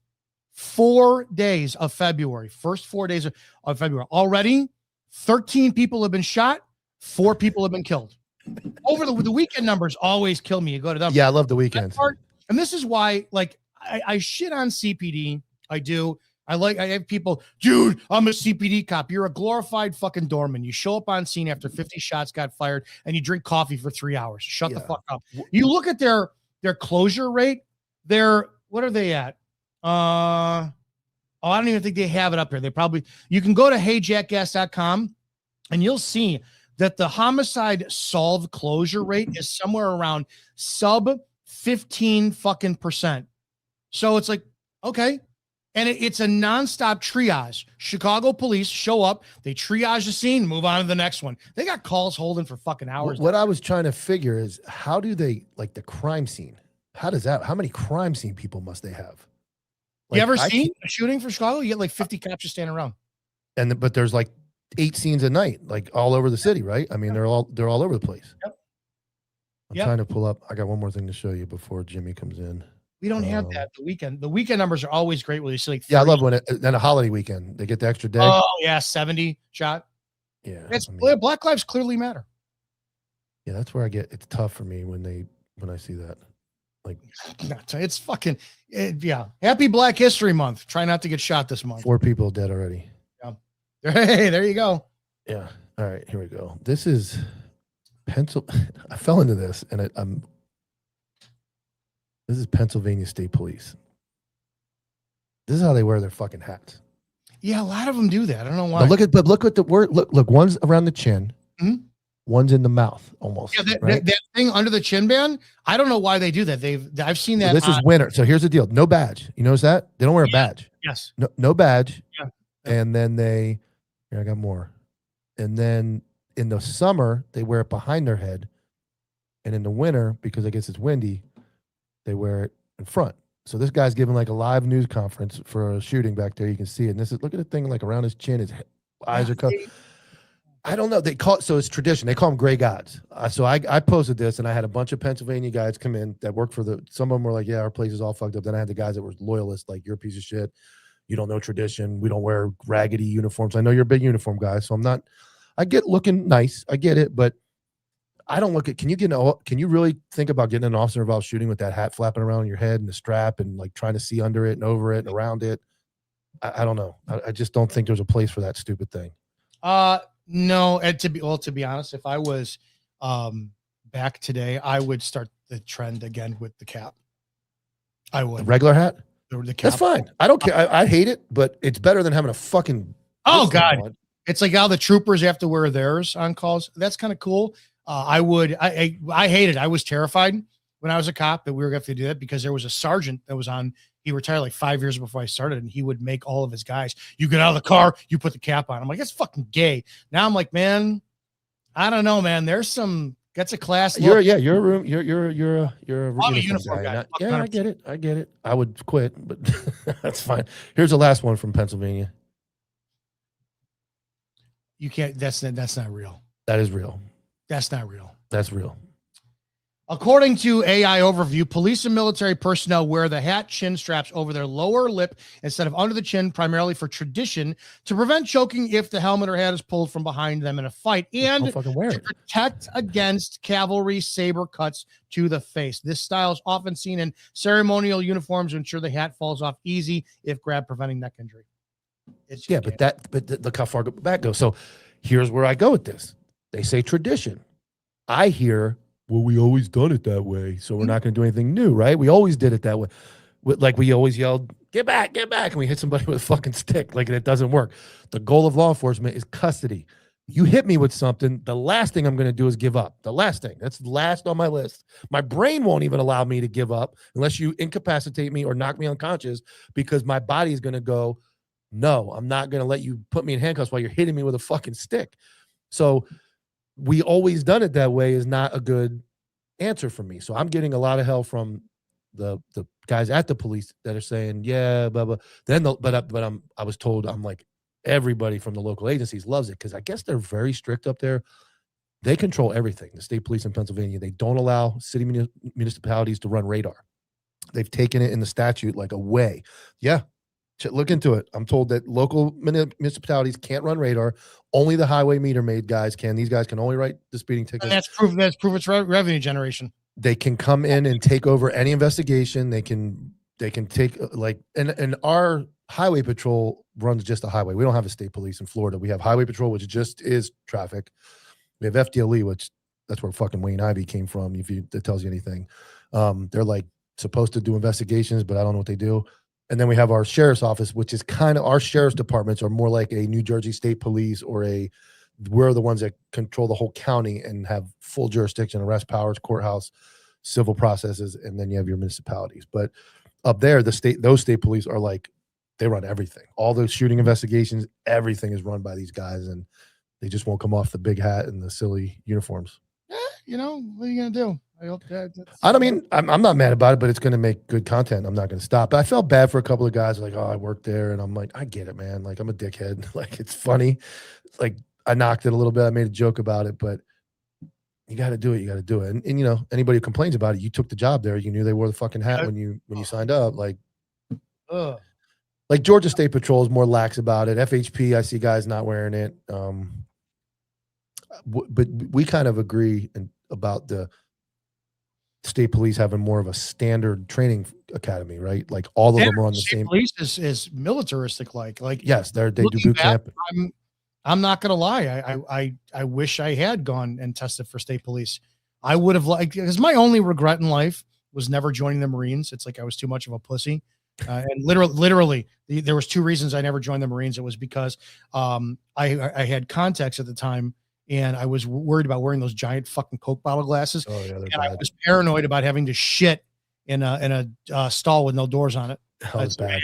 4 days of February. First 4 days of February. Already, 13 people have been shot. 4 people have been killed. Over the weekend numbers always kill me. You go to them. Yeah, I love the weekends. And this is why, like, I shit on CPD. I do. I have people, dude, I'm a CPD cop. You're a glorified fucking doorman. You show up on scene after 50 shots got fired and you drink coffee for 3 hours. Shut the fuck up. You look at their closure rate. What are they at? I don't even think they have it up here. You can go to heyjackass.com and you'll see that the homicide solve closure rate is somewhere around sub 15 fucking %. So it's like, okay. And it's a nonstop triage. Chicago police show up, they triage the scene, move on to the next one. They got calls holding for fucking hours. What I was trying to figure is how do they like the crime scene? How many crime scene people must they have? Like, you ever seen a shooting for Chicago? You get like 50 cops just standing around. But there's like 8 scenes a night, like all over the city, right? I mean, they're all over the place. Yep. I'm trying to pull up. I got one more thing to show you before Jimmy comes in. We don't have that the weekend numbers are always great when you see like 30. I love when then a holiday weekend they get the extra day. Oh yeah, 70 shot. Yeah, Black lives clearly matter. Yeah, that's where it's tough for me when I see that. Like, it's fucking Happy Black History Month. Try not to get shot this month. 4 people dead already. Yeah. Hey, there you go. Yeah. All right, here we go. This is I fell into this, and this is Pennsylvania State Police. This is how they wear their fucking hats. Yeah, a lot of them do that. I don't know why. But look at the word. Look. One's around the chin. Mm-hmm. One's in the mouth, almost. Yeah, right? that thing under the chin band. I don't know why they do that. I've seen that. So this is winter. So here's the deal. No badge. You notice that they don't wear a badge. Yes. No badge. Yeah. And then here I got more. And then in the summer they wear it behind their head, and in the winter, because I guess it's windy, they wear it in front. So this guy's giving like a live news conference for a shooting back there. You can see it. And look at the thing like around his chin. His eyes are covered. I don't know. They call it, so it's tradition. They call them gray gods. So I posted this, and I had a bunch of Pennsylvania guys come in that work for some of them were like, yeah, our place is all fucked up. Then I had the guys that were loyalists, like, you're a piece of shit. You don't know tradition. We don't wear raggedy uniforms. I know you're a big uniform guy, so I get looking nice. I get it, but I don't look at, can you really think about getting an officer involved shooting with that hat flapping around your head and the strap and like trying to see under it and over it and around it? I don't know. I just don't think there's a place for that stupid thing. No, and to be honest, if I was back today, I would start the trend again with the cap. I would. The regular hat? The cap. That's fine. I don't care. I hate it, but it's better than having a fucking. Oh God. On. It's like how the troopers have to wear theirs on calls. That's kind of cool. I hate it. I was terrified when I was a cop that we were going to have to do that because there was a sergeant that was on. He retired like 5 years before I started, and he would make all of his guys, you get out of the car, you put the cap on. I'm like, that's fucking gay. Now I'm like, man, I don't know, man. That's a class. You're a uniform guy. I get it. I would quit, but that's fine. Here's the last one from Pennsylvania. You can't. That's not real. That is real. That's not real. That's real. According to AI Overview, police and military personnel wear the hat chin straps over their lower lip instead of under the chin, primarily for tradition, to prevent choking if the helmet or hat is pulled from behind them in a fight, and to protect against cavalry saber cuts to the face. This style is often seen in ceremonial uniforms to ensure the hat falls off easy if grabbed, preventing neck injury. But look how far back goes. So here's where I go with this. They say tradition. I hear, well, we always done it that way, so we're not going to do anything new, right? We always did it that way. Like we always yelled, get back, and we hit somebody with a fucking stick. Like it doesn't work. The goal of law enforcement is custody. You hit me with something, the last thing I'm going to do is give up. The last thing. That's last on my list. My brain won't even allow me to give up unless you incapacitate me or knock me unconscious, because my body is going to go, no, I'm not going to let you put me in handcuffs while you're hitting me with a fucking stick. So we always done it that way is not a good answer for me. So I'm getting a lot of hell from the guys at the police that are saying, yeah, blah, blah. I was told, I'm like, everybody from the local agencies loves it because I guess they're very strict up there. They control everything. The state police in Pennsylvania, they don't allow city municipalities to run radar. They've taken it in the statute like away. Yeah. Look into it. I'm told that local municipalities can't run radar. Only the highway meter maid guys can. These guys can only write the speeding tickets. And that's proof it's revenue generation. They can come in and take over any investigation. They can take and our highway patrol runs just a highway. We don't have a state police in Florida. We have highway patrol, which just is traffic. We have FDLE, which that's where fucking Wayne Ivey came from. If that tells you anything, they're like supposed to do investigations, but I don't know what they do. And then we have our sheriff's office, which is kind of, our sheriff's departments are more like a New Jersey State Police we're the ones that control the whole county and have full jurisdiction, arrest powers, courthouse, civil processes, and then you have your municipalities. But up there, those state police are like, they run everything. All those shooting investigations, everything is run by these guys, and they just won't come off the big hat and the silly uniforms. You know, what are you gonna do? I hope I don't mean I'm not mad about it, but it's going to make good content. I'm not going to stop. I felt bad for a couple of guys like, oh, I worked there, and I'm like, I get it, man. Like, I'm a dickhead. Like, it's funny. Like, I knocked it a little bit. I made a joke about it, but you got to do it. You got to do it. And you know, anybody who complains about it, you took the job there. You knew they wore the fucking hat when you signed up. Like, like Georgia State Patrol is more lax about it. FHP, I see guys not wearing it. But we kind of agree about the state police having more of a standard training academy, right? Like all of them are on the same. Police is militaristic, like yes, they do boot camp. I'm not gonna lie. I wish I had gone and tested for state police. I would have liked, because my only regret in life was never joining the Marines. It's like I was too much of a pussy. And literally, there was 2 reasons I never joined the Marines. It was because I had contacts at the time, and I was worried about wearing those giant fucking Coke bottle glasses. Oh yeah, and I was paranoid about having to shit in a stall with no doors on it. That was bad.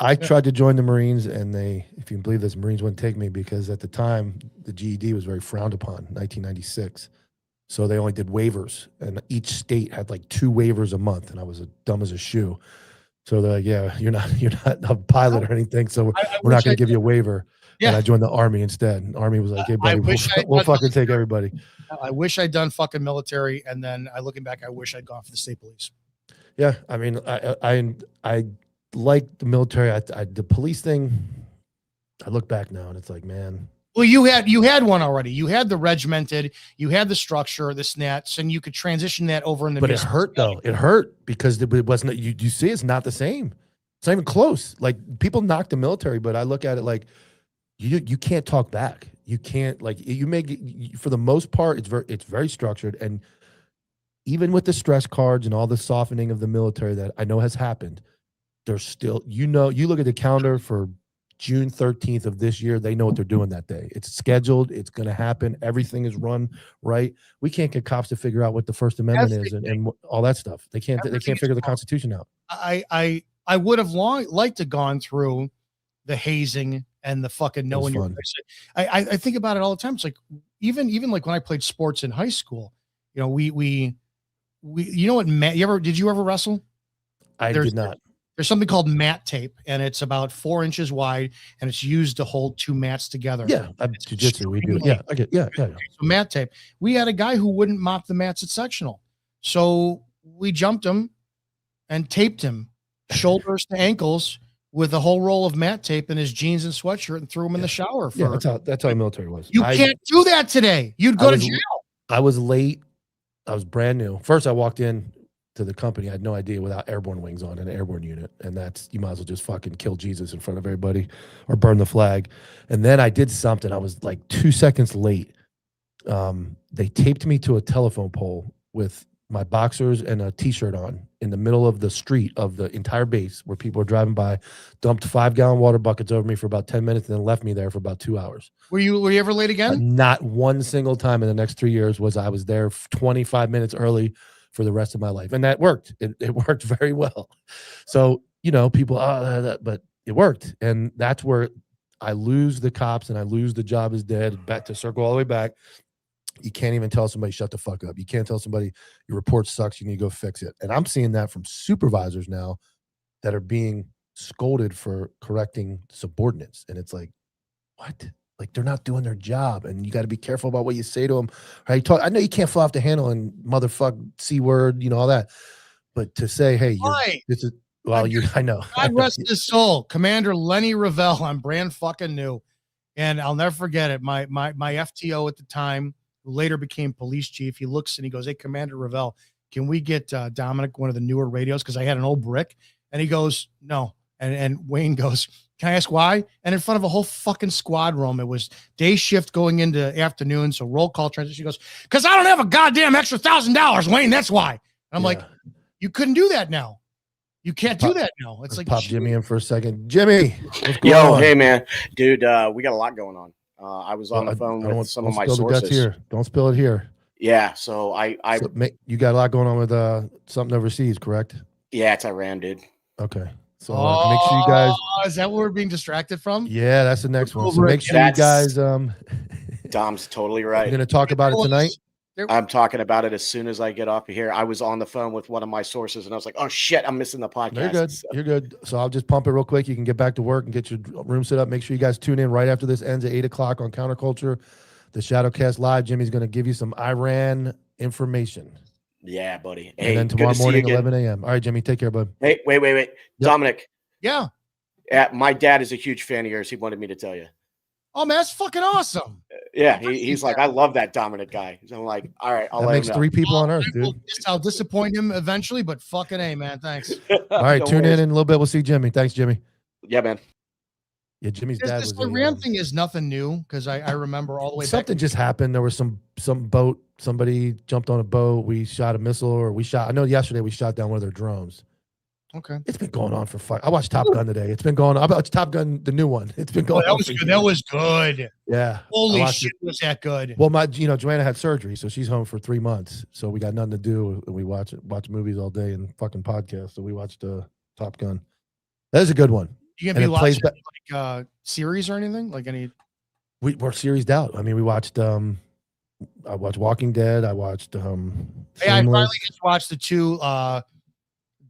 I tried to join the Marines, and if you can believe this, Marines wouldn't take me because at the time the GED was very frowned upon, 1996. So they only did waivers, and each state had like 2 waivers a month, and I was dumb as a shoe. So they're like, yeah, you're not a pilot or anything, so we're not going to give you a waiver. Yeah. And I joined the Army instead. And Army was like, hey, buddy, we'll fucking take everybody. I wish I'd done fucking military, and then looking back, I wish I'd gone for the state police. Yeah, I mean, I like the military. The police thing, I look back now, and it's like, man. Well, you had one already. You had the regimented, you had the structure, the snats, and you could transition that over in the. But it hurt though. It hurt because it wasn't. You see, it's not the same. It's not even close. Like people knock the military, but I look at it like you can't talk back. You can't for the most part. It's very structured, and even with the stress cards and all the softening of the military that I know has happened, there's still you look at the calendar for June 13th of this year, they know what they're doing that day. It's scheduled. It's going to happen. Everything is run right. We can't get cops to figure out what the First Amendment is and all that stuff. They can't figure the Constitution out. I would have liked to gone through the hazing and the fucking knowing your place. I think about it all the time. It's like even like when I played sports in high school, you know, we you know what, did you ever wrestle? I did not. There's something called mat tape, and it's about 4 inches wide, and it's used to hold 2 mats together. Yeah, jiu-jitsu, we do it. Yeah, I get. Yeah. So mat tape. We had a guy who wouldn't mop the mats at sectional, so we jumped him and taped him shoulders to ankles with a whole roll of mat tape in his jeans and sweatshirt, and threw him in the shower. That's how the military was. You can't do that today. You'd go to jail. I was late. I was brand new. First, I walked in to the company. I had no idea without airborne wings on, an airborne unit. And you might as well just fucking kill Jesus in front of everybody or burn the flag. And then I did something. I was like 2 seconds late. They taped me to a telephone pole with my boxers and a t-shirt on in the middle of the street of the entire base where people were driving by, dumped 5-gallon water buckets over me for about 10 minutes and then left me there for about 2 hours. Were you ever late again? Not one single time in the next 3 years was I was there 25 minutes early for the rest of my life. And that worked. It worked very well. So, people, but it worked. And that's where I lose the cops and I lose the job is dead. Back to circle all the way back. You can't even tell somebody, shut the fuck up. You can't tell somebody your report sucks. You need to go fix it. And I'm seeing that from supervisors now that are being scolded for correcting subordinates. And it's like, what? Like they're not doing their job, and you got to be careful about what you say to them. Right? I know you can't fly off the handle and motherfuck C word, all that. But to say, hey, this is I know. God rest his soul, Commander Lenny Revelle. I'm brand fucking new, and I'll never forget it. My FTO at the time, who later became police chief, he looks and he goes, "Hey, Commander Revelle, can we get Dominick one of the newer radios? Because I had an old brick." And he goes, "No." And Wayne goes, "Can I ask why?" And in front of a whole fucking squad room, it was day shift going into afternoon. So roll call transition. He goes, "Because I don't have a goddamn extra $1,000, Wayne. That's why." And I'm like, you couldn't do that now. You can't do that now. It's like pop Jimmy in for a second. Jimmy, what's going on? on? Hey man, dude, we got a lot going on. I was on the phone with some of my sources. Here. Don't spill it here. Yeah, so you got a lot going on with something overseas, correct? Yeah, it's Iran, dude. Okay. So make sure you guys. Is that what we're being distracted from? Yeah, that's the next one. So make sure you guys. Dom's totally right. You're going to talk about it tonight? I'm talking about it as soon as I get off of here. I was on the phone with one of my sources, and I was like, "Oh shit, I'm missing the podcast." You're good. So. You're good. So I'll just pump it real quick. You can get back to work and get your room set up. Make sure you guys tune in right after this ends at 8:00 on Counterculture, the Shadowcast Live. Jimmy's going to give you some Iran information. Yeah, buddy. And then tomorrow morning, 11 a.m. All right, Jimmy, take care, bud. Hey, wait. Yep. Dominic. Yeah. My dad is a huge fan of yours. He wanted me to tell you. Oh, man, that's fucking awesome. Yeah, he's like, I love that Dominic guy. So I'm like, all right, I'll let makes him know. 3 people on Earth, dude. I'll disappoint him eventually, but fucking A, man. Thanks. All right, tune in a little bit. We'll see Jimmy. Thanks, Jimmy. Yeah, man. Yeah, Jimmy's dad was. The Iran thing is nothing new because I remember all the way back. Something just happened. There was some boat. Somebody jumped on a boat. We shot a missile, or I know yesterday we shot down one of their drones. Okay. It's been going on for I watched Top Gun today. It's been going on. I watched Top Gun, the new one. It's been going on. That was good. Yeah. Holy shit, was that good? Well, Joanna had surgery, so she's home for 3 months. So we got nothing to do. We watch movies all day and fucking podcasts. So we watched Top Gun. That is a good one. You gonna be watching like series or anything? Like any? We're seriesed out. I mean, we watched. I watched Walking Dead. I watched. Hey, I finally just watched the 2.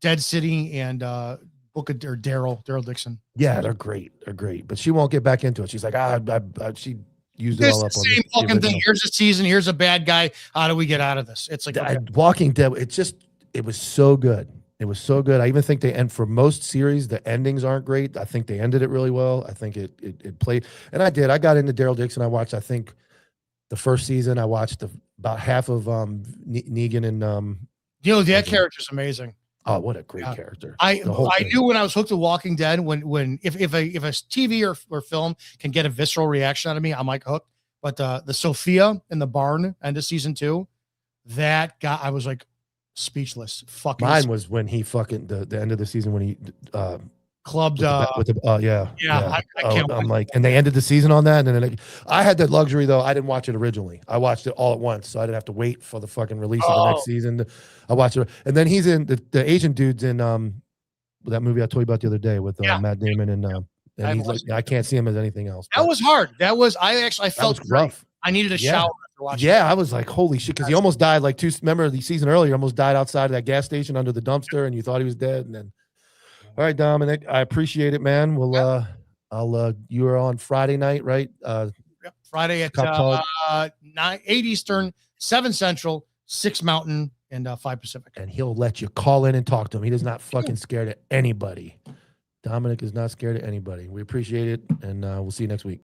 Dead City and Book of Daryl Dixon. Yeah, they're great. But she won't get back into it. She's like, she used it all up. Same fucking thing. Here's a season. Here's a bad guy. How do we get out of this? It's like Walking Dead. It was so good. It was so good. I even think for most series, the endings aren't great. I think they ended it really well. I think it played. And I got into Daryl Dixon. I watched, I think, the first season. I watched about half of Negan and that character's amazing. Oh, what a great character! I knew when I was hooked to Walking Dead when if a TV or film can get a visceral reaction out of me, I'm like hooked. But the Sophia in the barn end of season 2, that guy, I was like speechless. Fucking mine was when he fucking the end of the season when he clubbed I can't. I'm like, and they ended the season on that, and then I had that luxury though. I didn't watch it originally. I watched it all at once, so I didn't have to wait for the fucking release of the next season. I watched it, and then he's in the Asian dude's in that movie I told you about the other day with Matt Damon and he's like, I can't see him as anything else. That was hard. I felt rough. I needed a shower after watching. Yeah, I was like, holy shit, because he almost died. Remember the season earlier, he almost died outside of that gas station under the dumpster, and you thought he was dead, and then. All right, Dominic, I appreciate it, man. We'll you are on Friday night, right? Friday at 8 Eastern, 7 Central, 6 Mountain, and 5 Pacific. And he'll let you call in and talk to him. He is not fucking scared of anybody. Dominic is not scared of anybody. We appreciate it, and we'll see you next week.